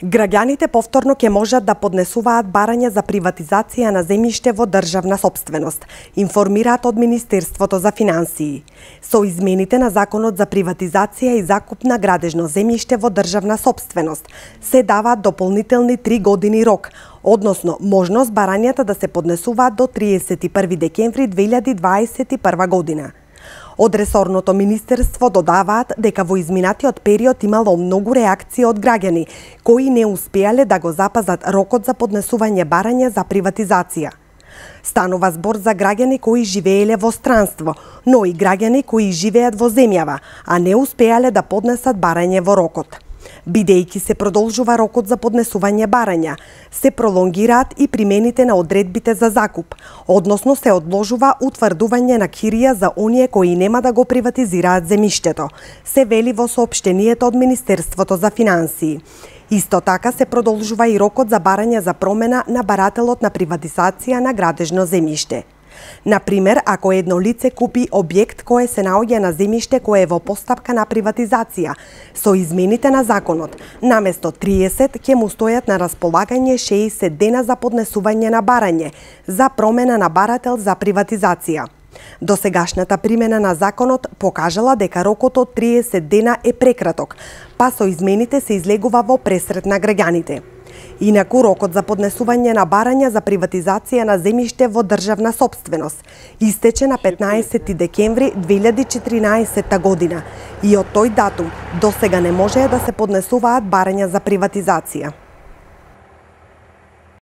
Граѓаните повторно ќе можат да поднесуваат барања за приватизација на земјиште во државна сопственост, информираат од Министерството за финансии. Со измените на Законот за приватизација и закуп на градежно земјиште во државна сопственост се даваат дополнителни 3 години рок, односно можност барањата да се поднесуваат до 31 декември 2021 година. Од ресорното министерство додаваат дека во изминатиот период имало многу реакции од граѓани кои не успеале да го запазат рокот за поднесување барања за приватизација. Станува збор за граѓани кои живееле во странство, но и граѓани кои живеат во земјава, а не успеале да поднесат барање во рокот. Бидејќи се продолжува рокот за поднесување барања, се пролонгираат и примените на одредбите за закуп, односно се одложува утврдување на кирија за оние кои нема да го приватизираат земјиштето, се вели во соопштението од Министерството за финансии. Исто така се продолжува и рокот за барање за промена на барателот на приватизација на градежно земјиште. Например, ако едно лице купи објект кое се наоѓа на земјиште кое е во постапка на приватизација, со измените на законот, наместо 30 ќе му стојат на располагање 60 дена за поднесување на барање за промена на барател за приватизација. Досегашната примена на законот покажала дека рокот од 30 дена е прекраток, па со измените се излегува во пресрет на граѓаните. Инаку, рокот за поднесување на барања за приватизација на земјиште во државна сопственост истече на 15 декември 2014 година и од тој датум досега не можеа да се поднесуваат барања за приватизација.